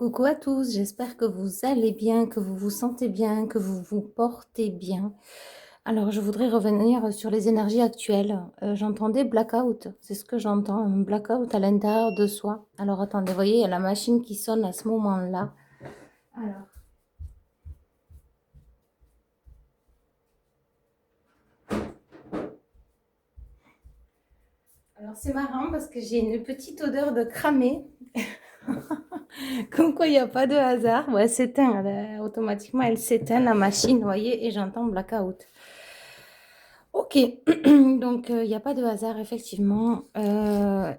Coucou à tous, j'espère que vous allez bien, que vous vous sentez bien, que vous vous portez bien. Alors, je voudrais revenir sur les énergies actuelles. J'entendais blackout, c'est ce que j'entends, un blackout à l'intérieur de soi. Alors, attendez, vous voyez, il y a la machine qui sonne à ce moment-là. Alors, alors c'est marrant parce que j'ai une petite odeur de cramé. Comme quoi, il n'y a pas de hasard. Ouais, elle s'éteint, automatiquement, elle s'éteint la machine, vous voyez, et j'entends blackout. Ok, donc il n'y a pas de hasard, effectivement.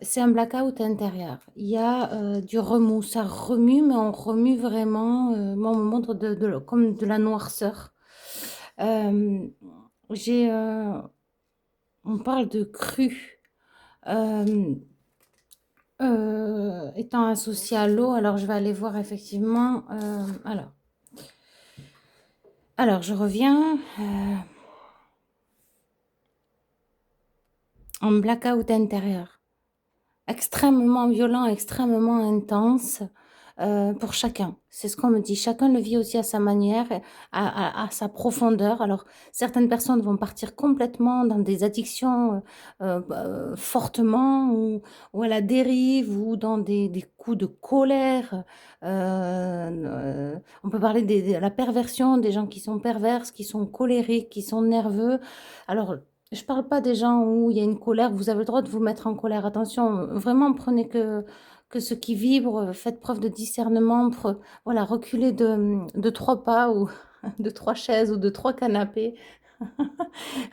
C'est un blackout intérieur. Il y a du remous, ça remue, mais on remue vraiment. Moi, on me montre comme de la noirceur. Euh, j'ai, on parle de cru. Euh, étant associé à l'eau, alors je vais aller voir effectivement. Alors je reviens en blackout intérieur. Extrêmement violent, extrêmement intense pour chacun. C'est ce qu'on me dit. Chacun le vit aussi à sa manière, à sa profondeur. Alors, certaines personnes vont partir complètement dans des addictions fortement ou à la dérive ou dans des coups de colère. On peut parler de la perversion, des gens qui sont perverses, qui sont colériques, qui sont nerveux. Alors, je parle pas des gens où il y a une colère, vous avez le droit de vous mettre en colère. Attention, vraiment, prenez que ce qui vibre, faites preuve de discernement, voilà, reculez de 3 pas ou de 3 chaises ou de 3 canapés,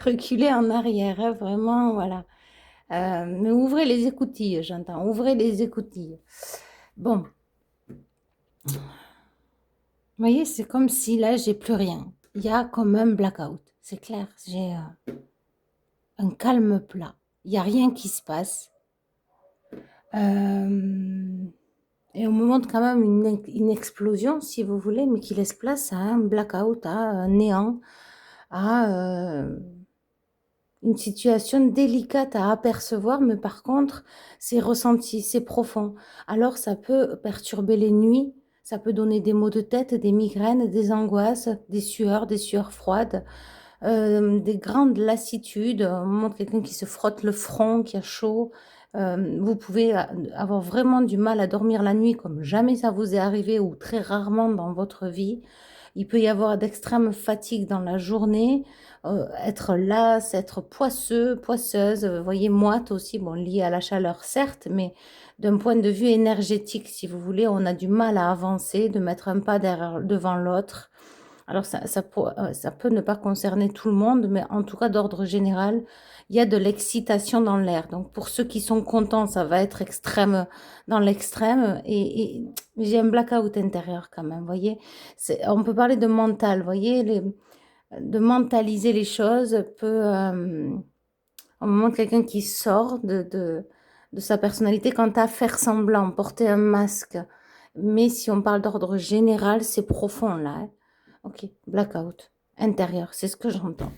reculez en arrière, hein, vraiment, voilà. Mais ouvrez les écoutilles, j'entends, ouvrez les écoutilles. Bon, vous voyez, c'est comme si là, j'ai plus rien. Il y a comme un blackout, c'est clair, j'ai un calme plat. Il n'y a rien qui se passe. Et on me montre quand même une explosion, si vous voulez, mais qui laisse place à un blackout, à un néant, à une situation délicate à apercevoir, mais par contre, c'est ressenti, c'est profond. Alors, ça peut perturber les nuits, ça peut donner des maux de tête, des migraines, des angoisses, des sueurs froides, des grandes lassitudes. On montre quelqu'un qui se frotte le front, qui a chaud. Vous pouvez avoir vraiment du mal à dormir la nuit comme jamais ça vous est arrivé ou très rarement dans votre vie. Il peut y avoir d'extrêmes fatigues dans la journée, être lasse, être poisseux, poisseuse, vous voyez, moite aussi, bon, lié à la chaleur certes, mais d'un point de vue énergétique, si vous voulez, on a du mal à avancer, de mettre un pas devant l'autre. Alors ça peut ne pas concerner tout le monde, mais en tout cas d'ordre général, il y a de l'excitation dans l'air. Donc pour ceux qui sont contents, ça va être extrême dans l'extrême. Et j'ai un blackout intérieur quand même, vous voyez. On peut parler de mental, vous voyez, de mentaliser les choses peut... on me montre quelqu'un qui sort de sa personnalité quant à faire semblant, porter un masque. Mais si on parle d'ordre général, c'est profond là, hein. Ok, blackout, intérieur, c'est ce que j'entends.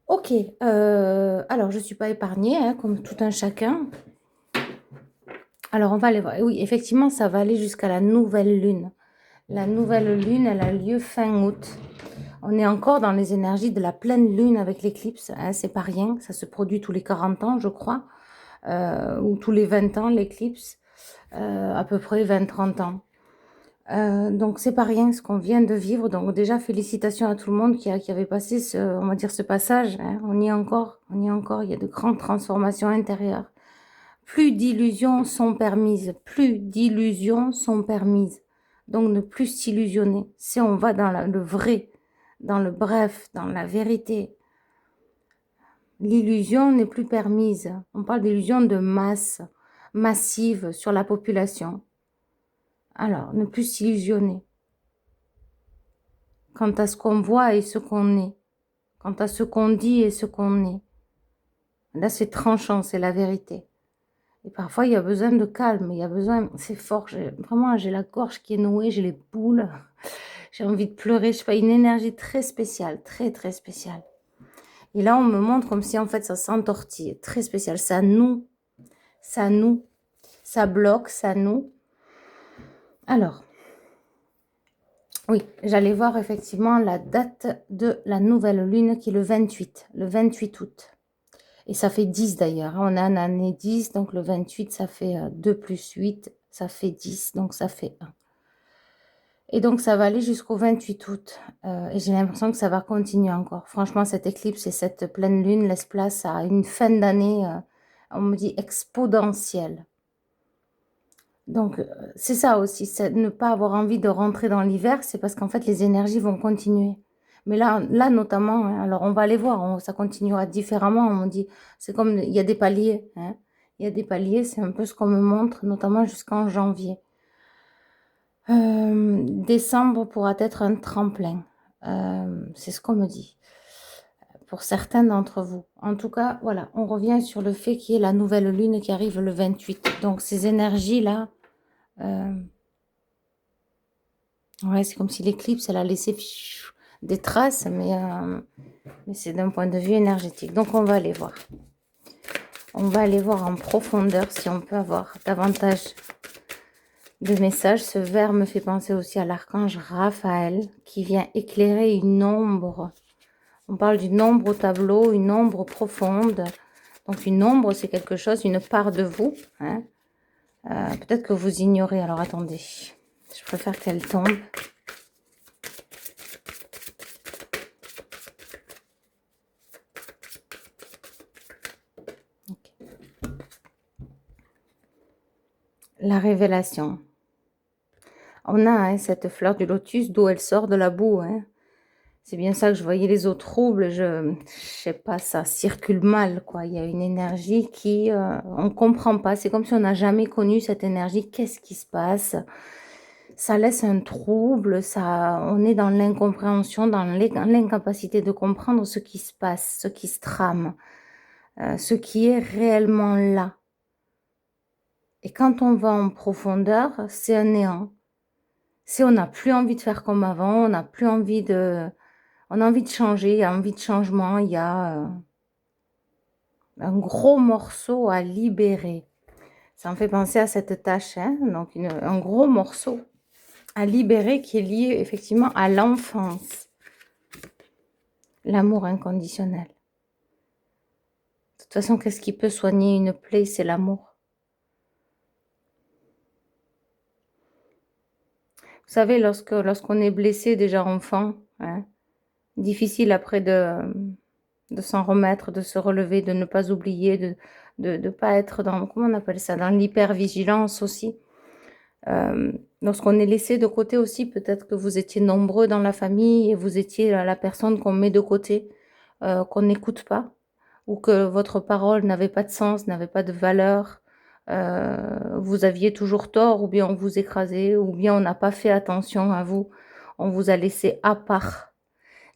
Ok, alors je ne suis pas épargnée, hein, comme tout un chacun. Alors on va aller voir. Oui, effectivement, ça va aller jusqu'à la nouvelle lune. La nouvelle lune, elle a lieu fin août. On est encore dans les énergies de la pleine lune avec l'éclipse, hein, c'est pas rien. Ça se produit tous les 40 ans, je crois, ou tous les 20 ans, l'éclipse, à peu près 20-30 ans. Donc c'est pas rien ce qu'on vient de vivre. Donc déjà félicitations à tout le monde qui avait passé on va dire ce passage, hein. On y est encore, on y est encore. Il y a de grandes transformations intérieures. Plus d'illusions sont permises, plus d'illusions sont permises. Donc ne plus s'illusionner. Si on va dans le vrai, dans le bref, dans la vérité, l'illusion n'est plus permise. On parle d'illusion de masse, massive sur la population. Alors, ne plus s'illusionner quant à ce qu'on voit et ce qu'on est, quant à ce qu'on dit et ce qu'on est. Là, c'est tranchant, c'est la vérité. Et parfois, il y a besoin de calme, il y a besoin, c'est fort, vraiment, j'ai la gorge qui est nouée, j'ai les boules, j'ai envie de pleurer, je sais pas, une énergie très spéciale, très, très spéciale. Et là, on me montre comme si, en fait, ça s'entortille, très spécial, ça noue, ça bloque, ça noue. Alors, oui, j'allais voir effectivement la date de la nouvelle lune qui est le 28 août. Et ça fait 10 d'ailleurs. On a une année 10, donc le 28, ça fait 2 plus 8, ça fait 10, donc ça fait 1. Et donc ça va aller jusqu'au 28 août. Et j'ai l'impression que ça va continuer encore. Franchement, cette éclipse et cette pleine lune laissent place à une fin d'année, on me dit exponentielle. Donc c'est ça aussi, c'est ne pas avoir envie de rentrer dans l'hiver, c'est parce qu'en fait les énergies vont continuer. Mais là notamment, hein, alors on va aller voir, ça continuera différemment. On dit, c'est comme il y a des paliers, hein. Il y a des paliers, c'est un peu ce qu'on me montre, notamment jusqu'en janvier. Décembre pourra être un tremplin. C'est ce qu'on me dit. Pour certains d'entre vous. En tout cas, voilà, on revient sur le fait qu'il y ait la nouvelle lune qui arrive le 28. Donc ces énergies-là, ouais, c'est comme si l'éclipse, elle a laissé des traces, mais c'est d'un point de vue énergétique. Donc on va aller voir. On va aller voir en profondeur si on peut avoir davantage de messages. Ce vers me fait penser aussi à l'archange Raphaël qui vient éclairer une ombre. On parle d'une ombre au tableau, une ombre profonde. Donc une ombre, c'est quelque chose, une part de vous. Hein. Peut-être que vous ignorez. Alors attendez, je préfère qu'elle tombe. Okay. La révélation. On a hein, cette fleur du lotus d'où elle sort de la boue. Hein. C'est bien ça que je voyais les eaux troubles. Je sais pas, ça circule mal, quoi. Il y a une énergie qui, on comprend pas. C'est comme si on n'a jamais connu cette énergie. Qu'est-ce qui se passe? Ça laisse un trouble. Ça, on est dans l'incompréhension, dans l'incapacité de comprendre ce qui se passe, ce qui se trame, ce qui est réellement là. Et quand on va en profondeur, c'est un néant. Si on n'a plus envie de faire comme avant, on n'a plus envie de... On a envie de changer, il y a envie de changement, il y a un gros morceau à libérer. Ça me fait penser à cette tâche, hein, donc un gros morceau à libérer qui est lié effectivement à l'enfance. L'amour inconditionnel. De toute façon, qu'est-ce qui peut soigner une plaie? C'est l'amour. Vous savez, lorsqu'on est blessé déjà enfant, hein, difficile après de s'en remettre, de se relever, de ne pas oublier, de ne pas être dans, comment on appelle ça, dans l'hypervigilance aussi. Lorsqu'on est laissé de côté aussi, peut-être que vous étiez nombreux dans la famille et vous étiez la personne qu'on met de côté, qu'on n'écoute pas, ou que votre parole n'avait pas de sens, n'avait pas de valeur, vous aviez toujours tort, ou bien on vous écrasait, ou bien on n'a pas fait attention à vous, on vous a laissé à part.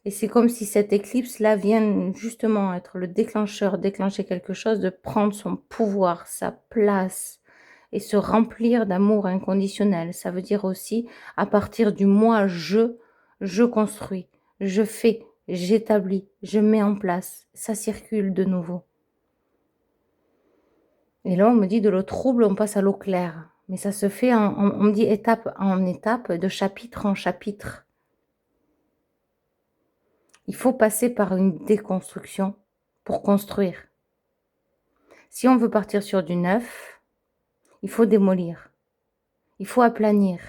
Et c'est comme si cette éclipse-là vient justement être le déclencheur, déclencher quelque chose, de prendre son pouvoir, sa place et se remplir d'amour inconditionnel. Ça veut dire aussi, à partir du moi, je construis, je fais, j'établis, je mets en place. Ça circule de nouveau. Et là, on me dit de l'eau trouble, on passe à l'eau claire. Mais ça se fait, on me dit étape en étape, de chapitre en chapitre. Il faut passer par une déconstruction pour construire. Si on veut partir sur du neuf, il faut démolir. Il faut aplanir.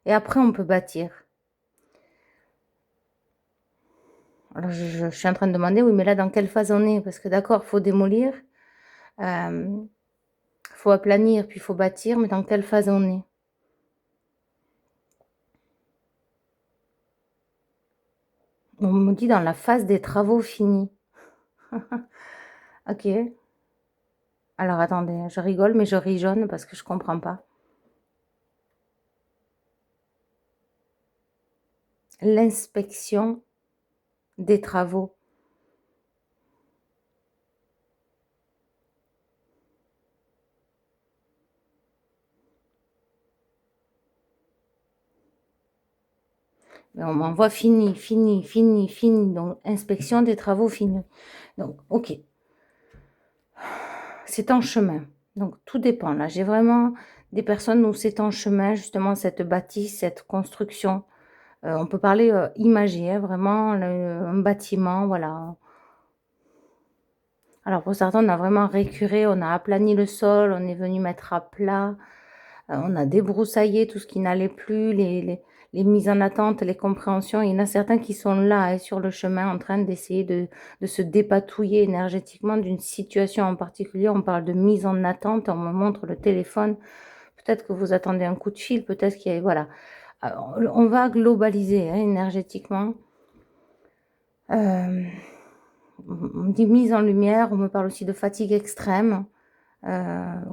Et après, on peut bâtir. Alors, je suis en train de demander, oui, mais là, dans quelle phase on est? Parce que d'accord, il faut démolir, faut aplanir, puis il faut bâtir, mais dans quelle phase on est? On me dit dans la phase des travaux finis. Ok. Alors, attendez, je rigole, mais je rigeonne parce que je comprends pas. L'inspection des travaux. Mais on m'envoie fini, fini, fini, fini. Donc, inspection des travaux finis. Donc, ok. C'est en chemin. Donc, tout dépend. Là, j'ai vraiment des personnes où c'est en chemin, justement, cette bâtisse, cette construction. On peut parler, imagé, hein, vraiment un bâtiment, voilà. Alors pour certains, on a vraiment récuré, on a aplani le sol, on est venu mettre à plat, on a débroussaillé tout ce qui n'allait plus, les mises en attente, les compréhensions. Il y en a certains qui sont là, hein, sur le chemin, en train d'essayer de se dépatouiller énergétiquement d'une situation en particulier. On parle de mise en attente, on me montre le téléphone. Peut-être que vous attendez un coup de fil, peut-être qu'il y a, voilà. On va globaliser, hein, énergétiquement. On me dit mise en lumière, on me parle aussi de fatigue extrême,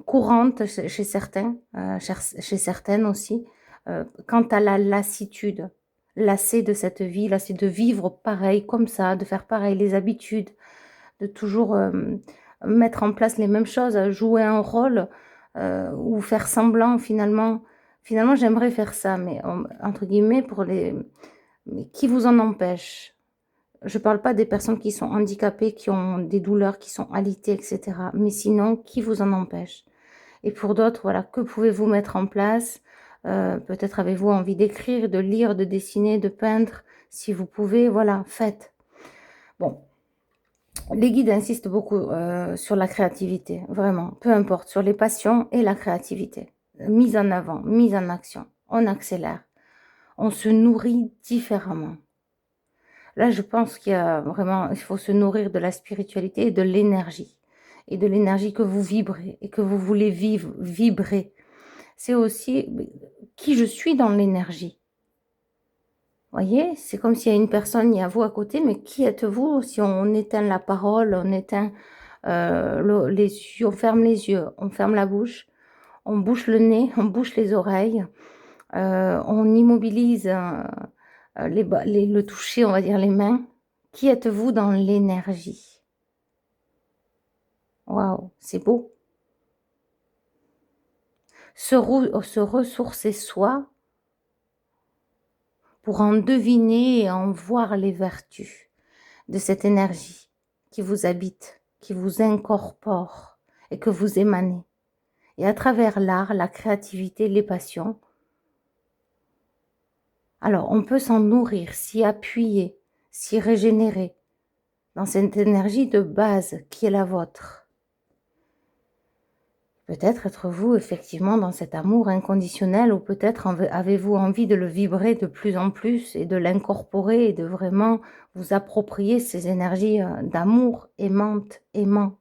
courante chez certains, chez certaines aussi. Quant à la lassitude, lassé de cette vie, lassé de vivre pareil, comme ça, de faire pareil, les habitudes, de toujours mettre en place les mêmes choses, jouer un rôle ou faire semblant finalement. Finalement, j'aimerais faire ça, mais entre guillemets, mais qui vous en empêche? Je parle pas des personnes qui sont handicapées, qui ont des douleurs, qui sont alitées, etc. Mais sinon, qui vous en empêche? Et pour d'autres, voilà, que pouvez-vous mettre en place? Peut-être avez-vous envie d'écrire, de lire, de dessiner, de peindre. Si vous pouvez, voilà, faites. Bon, les guides insistent beaucoup sur la créativité, vraiment, peu importe, sur les passions et la créativité. Mise en avant, mise en action, on accélère, on se nourrit différemment. Là, je pense qu'il y a vraiment, il faut se nourrir de la spiritualité et de l'énergie. Et de l'énergie que vous vibrez et que vous voulez vibrer. C'est aussi qui je suis dans l'énergie. Voyez, c'est comme s'il y a une personne, il y a vous à côté, mais qui êtes-vous? Si on éteint la parole, on éteint les yeux, on ferme les yeux, on ferme la bouche, on bouche le nez, on bouche les oreilles, on immobilise le toucher, on va dire les mains. Qui êtes-vous dans l'énergie? Waouh, c'est beau. Se ressourcer soi pour en deviner et en voir les vertus de cette énergie qui vous habite, qui vous incorpore et que vous émanez. Et à travers l'art, la créativité, les passions, alors on peut s'en nourrir, s'y appuyer, s'y régénérer dans cette énergie de base qui est la vôtre. Peut-être êtes-vous effectivement dans cet amour inconditionnel ou peut-être avez-vous envie de le vibrer de plus en plus et de l'incorporer et de vraiment vous approprier ces énergies d'amour aimantes, aimant,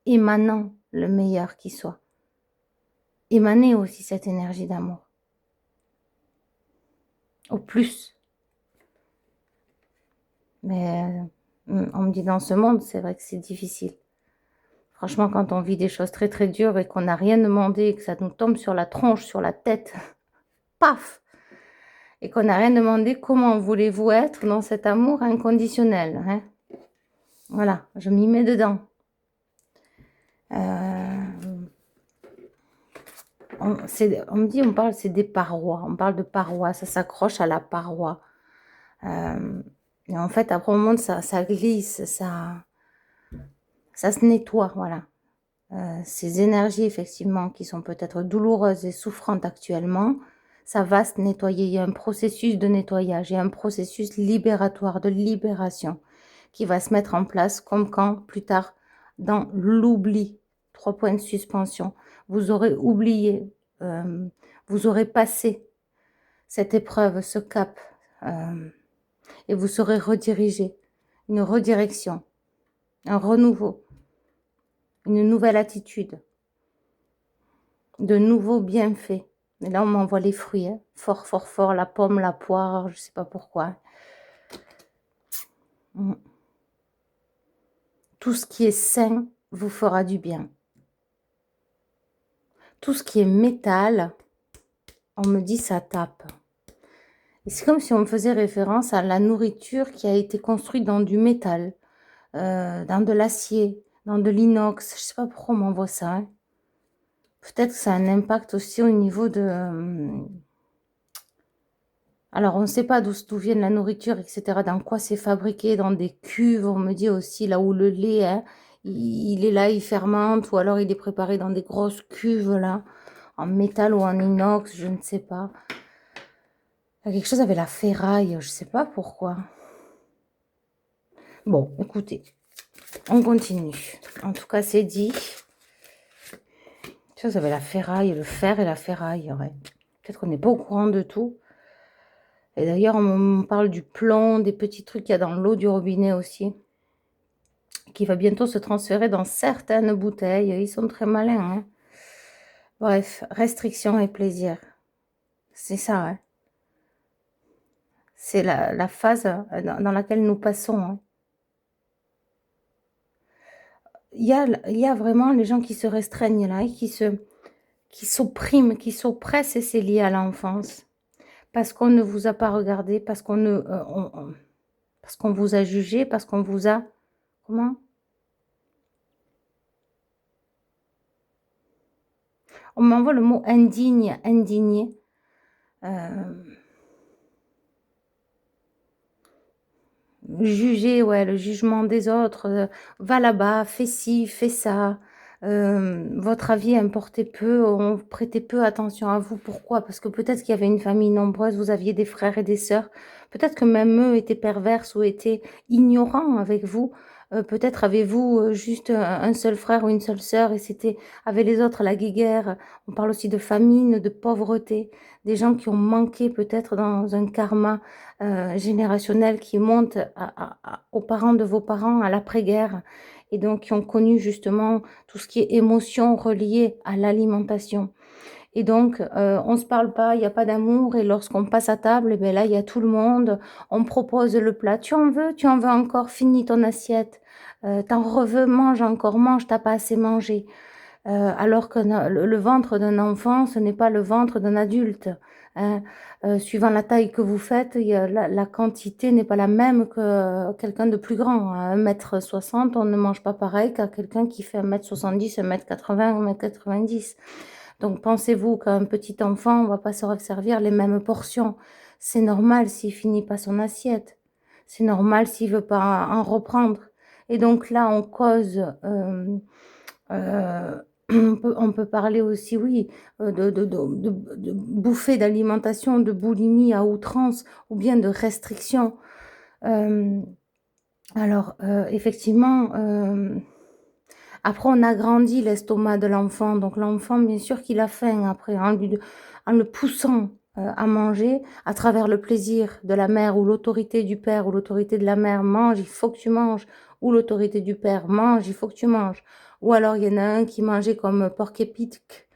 émanant le meilleur qui soit. Émanez aussi cette énergie d'amour. Au plus. Mais on me dit dans ce monde, c'est vrai que c'est difficile. Franchement, quand on vit des choses très très dures et qu'on n'a rien demandé, et que ça nous tombe sur la tronche, sur la tête, paf! Et qu'on n'a rien demandé, comment voulez-vous être dans cet amour inconditionnel, hein? Voilà, je m'y mets dedans. On me dit, c'est des parois, on parle de parois, ça s'accroche à la paroi. Et en fait, après un moment, ça glisse, ça se nettoie, voilà. Ces énergies, effectivement, qui sont peut-être douloureuses et souffrantes actuellement, ça va se nettoyer. Il y a un processus de nettoyage, il y a un processus libératoire, de libération, qui va se mettre en place, comme quand, plus tard, dans l'oubli, 3 points de suspension, vous aurez oublié, vous aurez passé cette épreuve, ce cap, et vous serez redirigé, une redirection, un renouveau, une nouvelle attitude, de nouveaux bienfaits. Et là, on m'envoie les fruits, hein. Fort, fort, fort, la pomme, la poire, je ne sais pas pourquoi. Tout ce qui est sain vous fera du bien. Tout ce qui est métal, on me dit ça tape. Et c'est comme si on me faisait référence à la nourriture qui a été construite dans du métal, dans de l'acier, dans de l'inox. Je ne sais pas pourquoi on m'envoie ça, hein. Peut-être que ça a un impact aussi au niveau de... alors, on ne sait pas d'où vient la nourriture, etc. Dans quoi c'est fabriqué, dans des cuves, on me dit aussi, là où le lait, hein, il est là, il fermente, ou alors il est préparé dans des grosses cuves, là. en métal ou en inox, je ne sais pas. Il y a quelque chose avec la ferraille, je ne sais pas pourquoi. Bon, écoutez, on continue. En tout cas, c'est dit. Quelque chose avec la ferraille, le fer et la ferraille, ouais. Peut-être qu'on n'est pas au courant de tout. Et d'ailleurs, on parle du plomb, des petits trucs qu'il y a dans l'eau du robinet aussi, qui va bientôt se transférer dans certaines bouteilles. Ils sont très malins, hein. Bref, restriction et plaisir. C'est ça, hein. C'est la phase dans laquelle nous passons, hein. Il y a vraiment les gens qui se restreignent là et qui s'oppriment, qui s'oppressent, et c'est lié à l'enfance. Parce qu'on ne vous a pas regardé, parce qu'on ne, parce qu'on vous a jugé, parce qu'on vous a... Comment? On m'envoie le mot indigne, indigné. Juger, ouais, le jugement des autres. Va là-bas, fais ci, fais ça. Votre avis importait peu, on prêtait peu attention à vous. Pourquoi? Parce que peut-être qu'il y avait une famille nombreuse, vous aviez des frères et des sœurs. Peut-être que même eux étaient perverses ou étaient ignorants avec vous. Peut-être avez-vous juste un seul frère ou une seule sœur et c'était avec les autres la guéguerre. On parle aussi de famine, de pauvreté, des gens qui ont manqué peut-être dans un karma générationnel qui monte aux parents de vos parents à l'après-guerre et donc qui ont connu justement tout ce qui est émotion reliée à l'alimentation. Et donc, on ne se parle pas, il n'y a pas d'amour, et lorsqu'on passe à table, eh bien là, il y a tout le monde, on propose le plat. Tu en veux encore, finis ton assiette. T'en reveux, mange encore, mange, t'as pas assez mangé. Alors que le ventre d'un enfant, ce n'est pas le ventre d'un adulte, hein. Suivant la taille que vous faites, la quantité n'est pas la même que quelqu'un de plus grand. À 1,60 m, on ne mange pas pareil qu'à quelqu'un qui fait 1,70 m, 1,80 m, 1,90 m. Donc pensez-vous qu'un petit enfant ne va pas se servir les mêmes portions. C'est normal s'il finit pas son assiette. C'est normal s'il veut pas en reprendre. Et donc là, on cause... on peut parler aussi, oui, de bouffée d'alimentation, de boulimie à outrance ou bien de restriction. Effectivement, après on agrandit l'estomac de l'enfant, donc l'enfant, bien sûr qu'il a faim après, en le poussant à manger à travers le plaisir de la mère ou l'autorité du père ou l'autorité de la mère, mange, il faut que tu manges, ou l'autorité du père, mange, il faut que tu manges. Ou alors il y en a un qui mangeait comme porc-épic,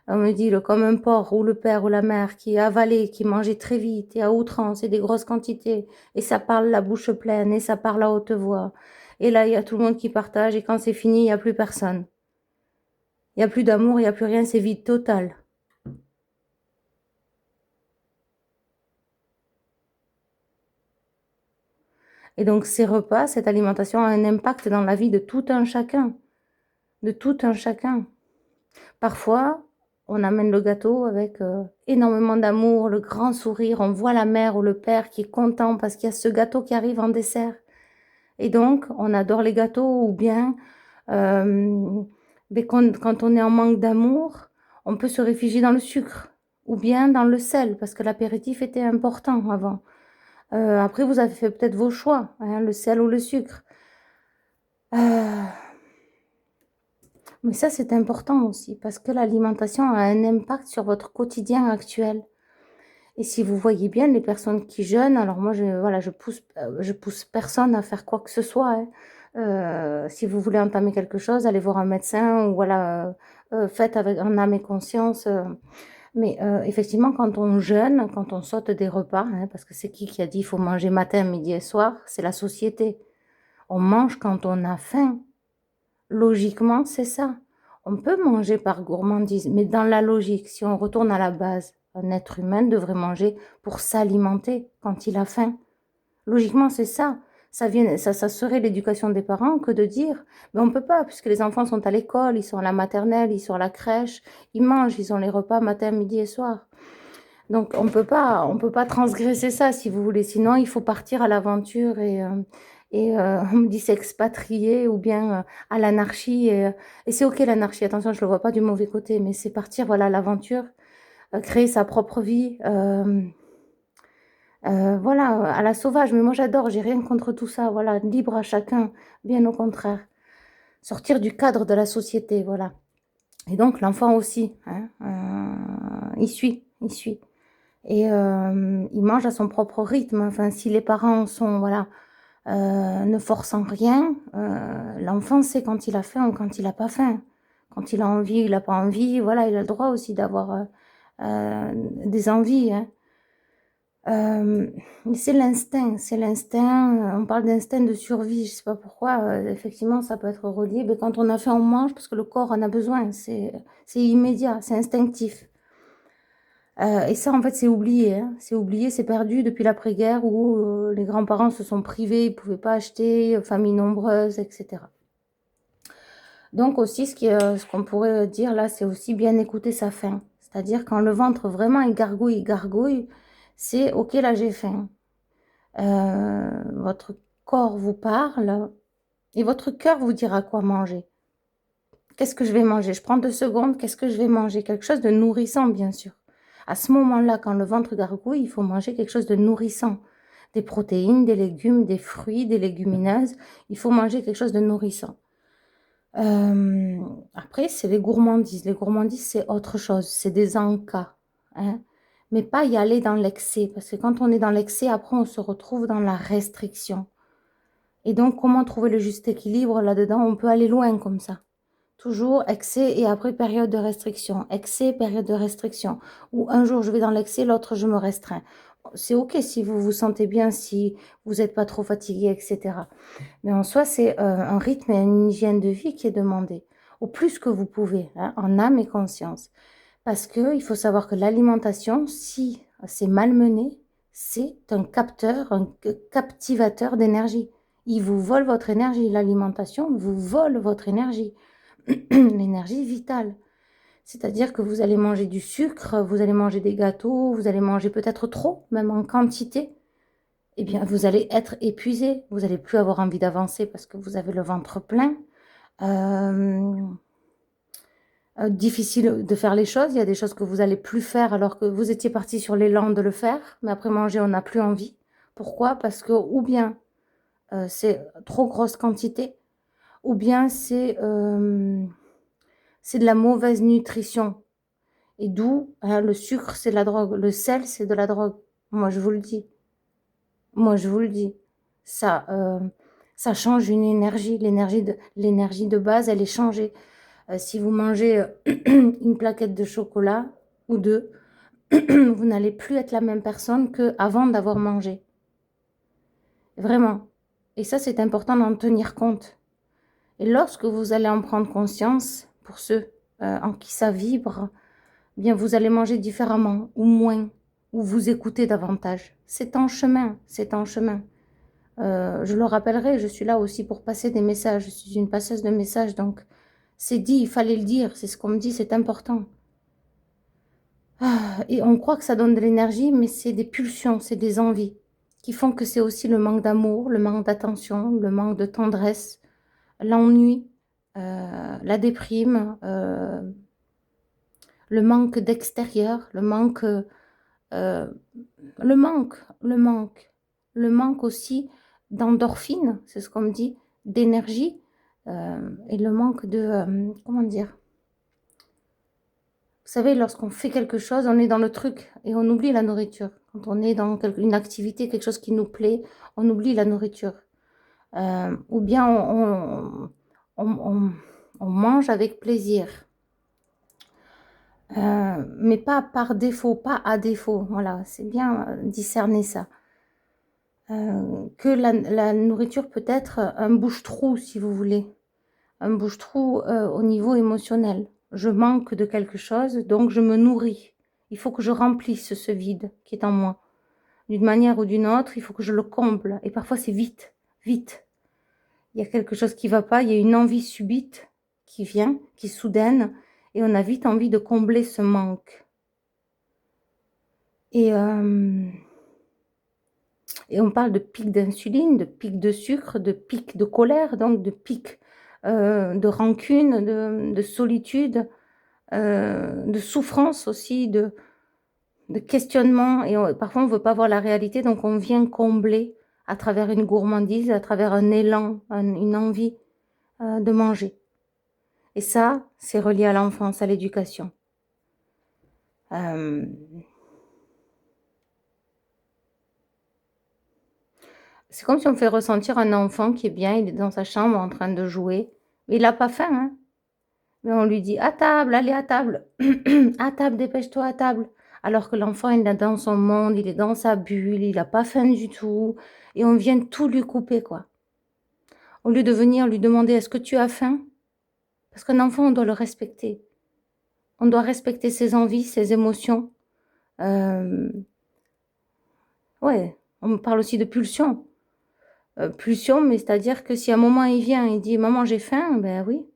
on me dit comme un porc, ou le père ou la mère qui avalait, qui mangeait très vite et à outrance et des grosses quantités, et ça parle la bouche pleine, et ça parle à haute voix. Et là, il y a tout le monde qui partage, et quand c'est fini, il n'y a plus personne. Il n'y a plus d'amour, il n'y a plus rien, c'est vide total. Et donc ces repas, cette alimentation a un impact dans la vie de tout un chacun. De tout un chacun. Parfois, on amène le gâteau avec énormément d'amour, le grand sourire, on voit la mère ou le père qui est content parce qu'il y a ce gâteau qui arrive en dessert. Et donc, on adore les gâteaux, ou bien mais quand on est en manque d'amour, on peut se réfugier dans le sucre ou bien dans le sel, parce que l'apéritif était important avant. Après, vous avez fait peut-être vos choix, hein, le sel ou le sucre. Mais ça, c'est important aussi, parce que l'alimentation a un impact sur votre quotidien actuel. Et si vous voyez bien les personnes qui jeûnent, alors moi, je pousse personne à faire quoi que ce soit, hein. Si vous voulez entamer quelque chose, allez voir un médecin, ou voilà, faites avec en âme et conscience. Mais effectivement, quand on jeûne, quand on saute des repas, hein, parce que c'est qui a dit il faut manger matin, midi et soir? C'est la société. On mange quand on a faim. Logiquement, c'est ça. On peut manger par gourmandise, mais dans la logique, si on retourne à la base, un être humain devrait manger pour s'alimenter quand il a faim. Logiquement, c'est ça. Ça serait l'éducation des parents que de dire, mais on ne peut pas, puisque les enfants sont à l'école, ils sont à la maternelle, ils sont à la crèche, ils mangent, ils ont les repas matin, midi et soir. Donc on peut pas transgresser ça, si vous voulez. Sinon, il faut partir à l'aventure et on me dit s'expatrier ou bien à l'anarchie. Et c'est ok l'anarchie, attention, je ne le vois pas du mauvais côté, mais c'est partir voilà, à l'aventure, créer sa propre vie. Voilà, à la sauvage, mais moi j'adore, j'ai rien contre tout ça, voilà, libre à chacun, bien au contraire. Sortir du cadre de la société, voilà. Et donc l'enfant aussi, hein, il suit, il suit. Et il mange à son propre rythme. Enfin, si les parents sont, voilà, ne forçant rien, l'enfant sait quand il a faim ou quand il n'a pas faim. Quand il a envie, il n'a pas envie, voilà, il a le droit aussi d'avoir des envies, hein. C'est l'instinct, c'est l'instinct. On parle d'instinct de survie, je sais pas pourquoi. Effectivement, ça peut être relié. Mais quand on a faim, on mange parce que le corps en a besoin. C'est immédiat, c'est instinctif. Et ça, en fait, c'est oublié, hein. C'est oublié, c'est perdu depuis l'après-guerre où les grands-parents se sont privés, ils pouvaient pas acheter, famille nombreuse, etc. Donc aussi, ce qu'on pourrait dire là, c'est aussi bien écouter sa faim. C'est-à-dire quand le ventre vraiment il gargouille, c'est ok, là j'ai faim. Votre corps vous parle et votre cœur vous dira quoi manger. Qu'est-ce que je vais manger? Je prends 2 secondes, qu'est-ce que je vais manger? Quelque chose de nourrissant, bien sûr. À ce moment-là, quand le ventre gargouille, il faut manger quelque chose de nourrissant. Des protéines, des légumes, des fruits, des légumineuses. Il faut manger quelque chose de nourrissant. Après, c'est les gourmandises. Les gourmandises, c'est autre chose. C'est des encas, hein. Mais pas y aller dans l'excès. Parce que quand on est dans l'excès, après, on se retrouve dans la restriction. Et donc, comment trouver le juste équilibre là-dedans? On peut aller loin comme ça. Toujours excès et après période de restriction. Excès, période de restriction. Ou un jour je vais dans l'excès, l'autre je me restreins. C'est ok si vous vous sentez bien, si vous n'êtes pas trop fatigué, etc. Mais en soi, c'est un rythme et une hygiène de vie qui est demandé. Au plus que vous pouvez, hein, en âme et conscience. Parce qu'il faut savoir que l'alimentation, si c'est mal mené, c'est un capteur, un captivateur d'énergie. Il vous vole votre énergie. L'alimentation vous vole votre énergie. L'énergie vitale. C'est-à-dire que vous allez manger du sucre, vous allez manger des gâteaux, vous allez manger peut-être trop, même en quantité. Eh bien, vous allez être épuisé. Vous n'allez plus avoir envie d'avancer parce que vous avez le ventre plein. Difficile de faire les choses. Il y a des choses que vous allez plus faire alors que vous étiez parti sur l'élan de le faire. Mais après manger, on n'a plus envie. Pourquoi? Parce que ou bien c'est trop grosse quantité, ou bien c'est de la mauvaise nutrition. Et d'où hein, le sucre, c'est de la drogue. Le sel, c'est de la drogue. Moi, je vous le dis. Moi, je vous le dis. Ça, ça change une énergie. L'énergie de base, elle est changée. Si vous mangez une plaquette de chocolat ou deux, vous n'allez plus être la même personne qu'avant d'avoir mangé. Vraiment. Et ça, c'est important d'en tenir compte. Et lorsque vous allez en prendre conscience, pour ceux en qui ça vibre, bien vous allez manger différemment ou moins, ou vous écoutez davantage. C'est en chemin, c'est en chemin. Je le rappellerai, je suis là aussi pour passer des messages. Je suis une passeuse de messages, donc c'est dit, il fallait le dire, c'est ce qu'on me dit, c'est important. Et on croit que ça donne de l'énergie, mais c'est des pulsions, c'est des envies qui font que c'est aussi le manque d'amour, le manque d'attention, le manque de tendresse, l'ennui, la déprime, le manque d'extérieur, le manque aussi d'endorphine, c'est ce qu'on me dit, d'énergie, et le manque de, comment dire, vous savez, lorsqu'on fait quelque chose, on est dans le truc et on oublie la nourriture. Quand on est dans une activité, quelque chose qui nous plaît, on oublie la nourriture. Ou bien on mange avec plaisir. Mais pas par défaut, pas à défaut. Voilà, c'est bien discerner ça. Que la nourriture peut être un bouche-trou, si vous voulez. Un bouche-trou au niveau émotionnel. Je manque de quelque chose, donc je me nourris. Il faut que je remplisse ce vide qui est en moi. D'une manière ou d'une autre, il faut que je le comble. Et parfois, c'est vite, vite. Il y a quelque chose qui ne va pas, il y a une envie subite qui vient, qui est soudaine, et on a vite envie de combler ce manque. Et Et on parle de pic d'insuline, de pic de sucre, de pic de colère, donc de pic de rancune, de solitude, de souffrance aussi, de questionnement. Et parfois, on ne veut pas voir la réalité, donc on vient combler à travers une gourmandise, à travers un élan, une envie de manger. Et ça, c'est relié à l'enfance, à l'éducation. C'est comme si on fait ressentir un enfant qui est bien, il est dans sa chambre en train de jouer, mais il n'a pas faim, hein. Mais on lui dit: «À table, allez à table, à table, dépêche-toi à table». Alors que l'enfant, il est dans son monde, il est dans sa bulle, il n'a pas faim du tout et on vient tout lui couper, quoi. Au lieu de venir lui demander: «Est-ce que tu as faim?» Parce qu'un enfant, on doit le respecter. On doit respecter ses envies, ses émotions. Ouais, on me parle aussi de pulsion. Pulsion, mais c'est-à-dire que si à un moment il vient, il dit: «Maman, j'ai faim», ben oui,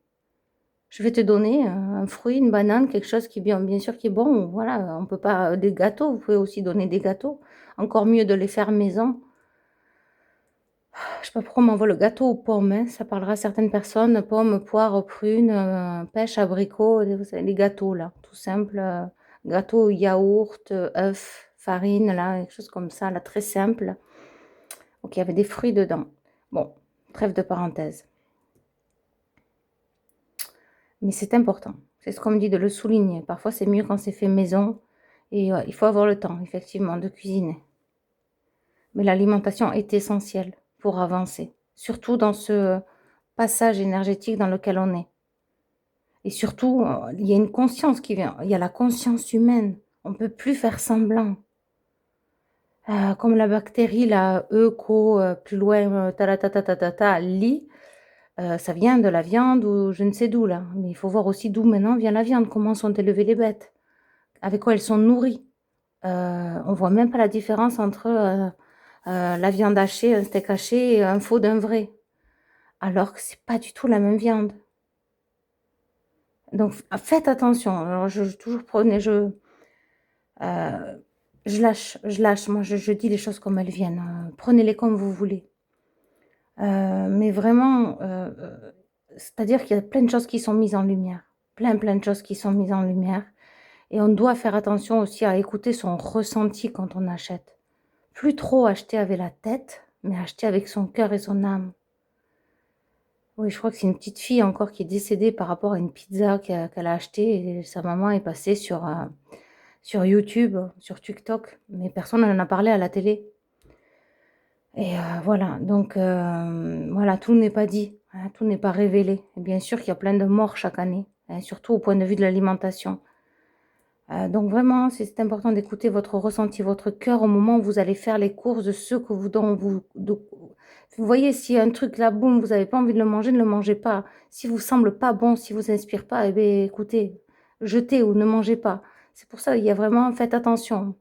je vais te donner un fruit, une banane, quelque chose qui bien sûr qui est bon, voilà, on peut pas des gâteaux, vous pouvez aussi donner des gâteaux. Encore mieux de les faire maison. Je sais pas pourquoi on m'envoie le gâteau aux pommes, hein, ça parlera à certaines personnes, pommes, poires, prunes, pêches, abricots, vous savez les gâteaux là, tout simple, gâteau yaourt, œufs, farine là, quelque chose comme ça là, très simple. Donc il y avait des fruits dedans. Bon, trêve de parenthèse. Mais c'est important. C'est ce qu'on me dit de le souligner. Parfois, c'est mieux quand c'est fait maison et il faut avoir le temps, effectivement, de cuisiner. Mais l'alimentation est essentielle pour avancer, surtout dans ce passage énergétique dans lequel on est. Et surtout, il y a une conscience qui vient. Il y a la conscience humaine. On ne peut plus faire semblant. Comme la bactérie, la E, co, plus loin, li, ça vient de la viande ou je ne sais d'où là. Mais il faut voir aussi d'où maintenant vient la viande, comment sont élevées les bêtes, avec quoi elles sont nourries. On voit même pas la différence entre, la viande hachée, un steak haché et un faux d'un vrai. Alors que c'est pas du tout la même viande. Donc faites attention. Alors je toujours prenez je lâche, moi je dis les choses comme elles viennent, prenez-les comme vous voulez. Mais vraiment, c'est-à-dire qu'il y a plein de choses qui sont mises en lumière. Plein de choses qui sont mises en lumière et on doit faire attention aussi à écouter son ressenti quand on achète. Plus trop acheter avec la tête, mais acheter avec son cœur et son âme. Oui, je crois que c'est une petite fille encore qui est décédée par rapport à une pizza qu'elle a achetée et sa maman est passée sur YouTube, sur TikTok, mais personne n'en a parlé à la télé. Et voilà, donc voilà, tout n'est pas dit, hein, tout n'est pas révélé. Et bien sûr qu'il y a plein de morts chaque année, hein, surtout au point de vue de l'alimentation. Donc vraiment, c'est important d'écouter votre ressenti, votre cœur au moment où vous allez faire les courses de ce que vous voyez, si un truc là, boum, vous n'avez pas envie de le manger, ne le mangez pas. Si vous semble pas bon, si vous inspire pas, eh beh, écoutez, jetez ou ne mangez pas. C'est pour ça, il y a vraiment faites attention.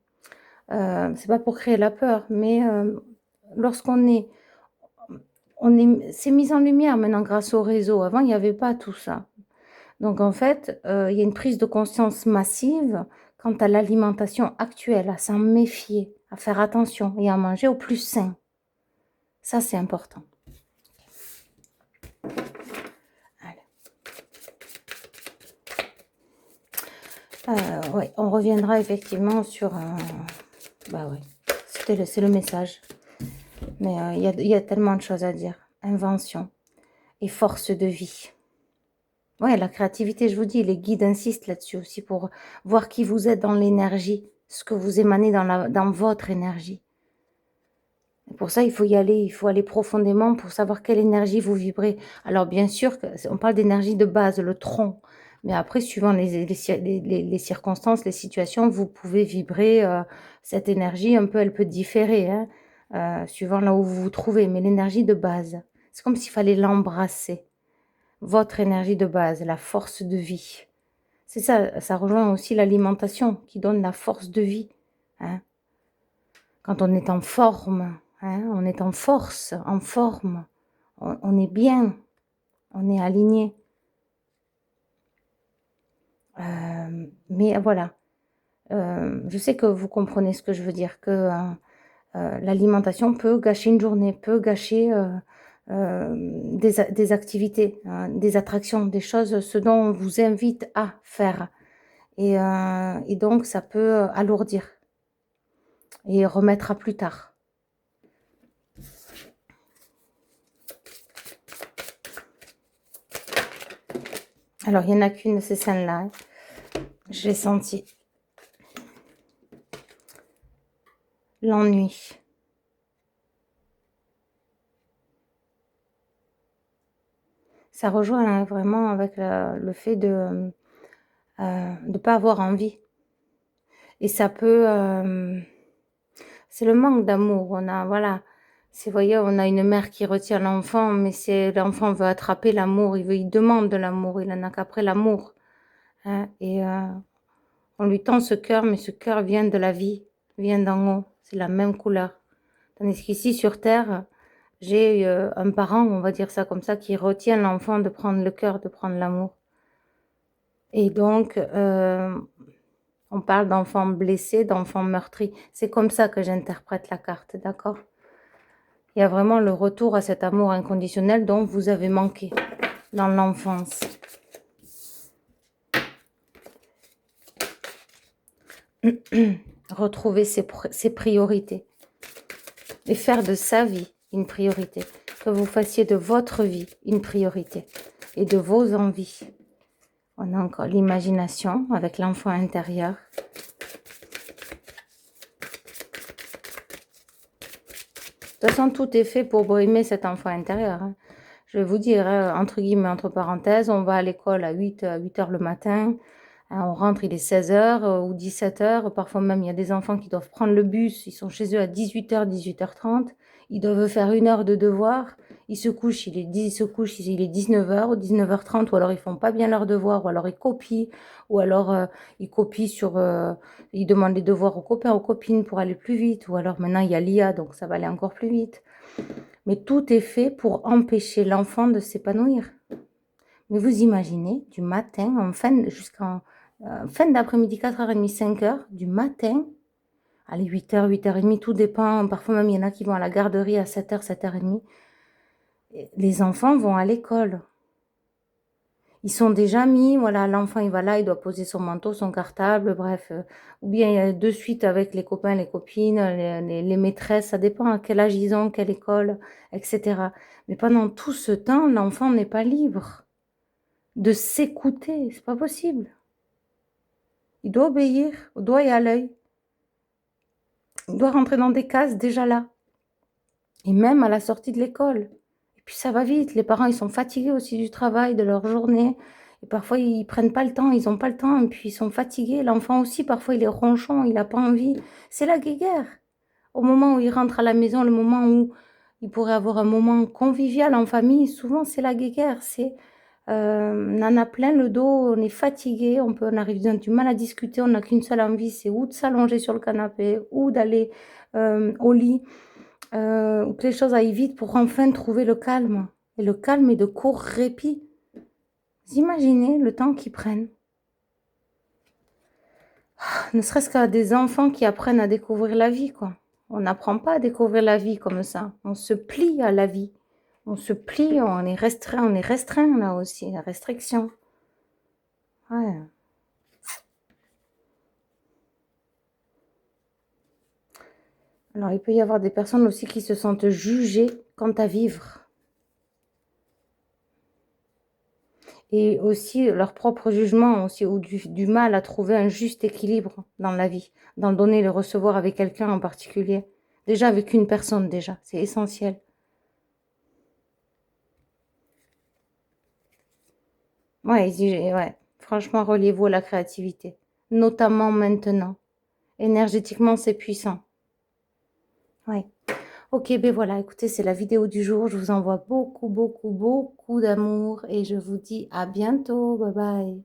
C'est pas pour créer la peur, mais lorsqu'on est c'est mis en lumière maintenant grâce au réseau. Avant, il y avait pas tout ça. Donc en fait, il y a une prise de conscience massive quant à l'alimentation actuelle, à s'en méfier, à faire attention et à manger au plus sain. Ça, c'est important. Allez. Ouais, on reviendra effectivement sur bah ouais, c'est le message. Mais il y a tellement de choses à dire. Invention et force de vie. Ouais, la créativité, je vous dis, les guides insistent là-dessus aussi pour voir qui vous êtes dans l'énergie, ce que vous émanez dans votre énergie. Et pour ça, il faut y aller, il faut aller profondément pour savoir quelle énergie vous vibrez. Alors bien sûr, on parle d'énergie de base, le tronc. Mais après, suivant les circonstances, les situations, vous pouvez vibrer cette énergie, un peu, elle peut différer, hein, suivant là où vous vous trouvez. Mais l'énergie de base, c'est comme s'il fallait l'embrasser. Votre énergie de base, la force de vie. C'est ça, ça rejoint aussi l'alimentation qui donne la force de vie, hein. Quand on est en forme, hein, on est en force, en forme, on est bien, on est aligné. Mais voilà, je sais que vous comprenez ce que je veux dire, que L'alimentation peut gâcher une journée, peut gâcher des activités, des attractions, des choses, ce dont on vous invite à faire. Et donc, ça peut alourdir et remettre à plus tard. Alors, il n'y en a qu'une de ces scènes-là. Hein. Je l'ai senti. L'ennui. Ça rejoint hein, vraiment avec le fait de ne pas avoir envie. Et ça peut... c'est le manque d'amour. On a, voilà, vous voyez, on a une mère qui retient l'enfant, mais l'enfant veut attraper l'amour, il demande de l'amour, il en a qu'après l'amour. Hein, et on lui tend ce cœur, mais ce cœur vient de la vie, vient d'en haut, c'est la même couleur. Tandis qu'ici, sur Terre, j'ai un parent, on va dire ça comme ça, qui retient l'enfant de prendre le cœur, de prendre l'amour. Et donc, on parle d'enfants blessés, d'enfants meurtris. C'est comme ça que j'interprète la carte, d'accord? Il y a vraiment le retour à cet amour inconditionnel dont vous avez manqué dans l'enfance. Retrouver ses priorités et faire de sa vie une priorité. Que vous fassiez de votre vie une priorité et de vos envies. On a encore l'imagination avec l'enfant intérieur. De toute façon, tout est fait pour aimer cet enfant intérieur. Hein. Je vais vous dire, entre guillemets, entre parenthèses, on va à l'école à 8 heures le matin. On rentre, il est 16 h ou 17 h. Parfois même, il y a des enfants qui doivent prendre le bus. Ils sont chez eux à 18 h, 18 h 30. Ils doivent faire 1 heure de devoir. Ils se couchent, il est 19 h ou 19 h 30. Ou alors, ils font pas bien leurs devoirs. Ou alors, ils copient. Ou alors, ils copient ils demandent les devoirs aux copains, aux copines pour aller plus vite. Ou alors, maintenant, il y a l'IA, donc ça va aller encore plus vite. Mais tout est fait pour empêcher l'enfant de s'épanouir. Mais vous imaginez, du matin, jusqu'en fin d'après-midi, 4h30, 5h, du matin, allez, 8h, 8h30, tout dépend. Parfois même, il y en a qui vont à la garderie à 7h, 7h30. Les enfants vont à l'école. Ils sont déjà mis, voilà, l'enfant, il va là, il doit poser son manteau, son cartable, bref. Ou bien de suite avec les copains, les copines, les maîtresses, ça dépend à quel âge ils ont, quelle école, etc. Mais pendant tout ce temps, l'enfant n'est pas libre de s'écouter, c'est pas possible. Il doit obéir au doigt et à l'œil. Il doit rentrer dans des cases déjà là. Et même à la sortie de l'école. Et puis ça va vite. Les parents, ils sont fatigués aussi du travail, de leur journée. Et parfois, ils prennent pas le temps, ils n'ont pas le temps. Et puis, ils sont fatigués. L'enfant aussi, parfois, il est ronchon, il n'a pas envie. C'est la guéguerre. Au moment où il rentre à la maison, le moment où il pourrait avoir un moment convivial en famille, souvent, c'est la guéguerre. On en a plein le dos, on est fatigué, on arrive du mal à discuter, on n'a qu'une seule envie, c'est ou de s'allonger sur le canapé, ou d'aller au lit, ou que les choses aillent vite pour enfin trouver le calme. Et le calme est de court répit. Vous imaginez le temps qu'ils prennent. Ne serait-ce qu'à des enfants qui apprennent à découvrir la vie, quoi. On n'apprend pas à découvrir la vie comme ça. On se plie à la vie. On se plie, on est restreint là aussi, la restriction. Ouais. Alors, il peut y avoir des personnes aussi qui se sentent jugées quant à vivre. Et aussi leur propre jugement, aussi, ou du mal à trouver un juste équilibre dans la vie, dans le donner et le recevoir avec quelqu'un en particulier. Déjà avec une personne, déjà, c'est essentiel. Ouais, franchement, reliez-vous à la créativité, notamment maintenant. Énergétiquement, c'est puissant. Ouais. Ok, ben voilà, écoutez, c'est la vidéo du jour. Je vous envoie beaucoup, beaucoup, beaucoup d'amour et je vous dis à bientôt. Bye bye.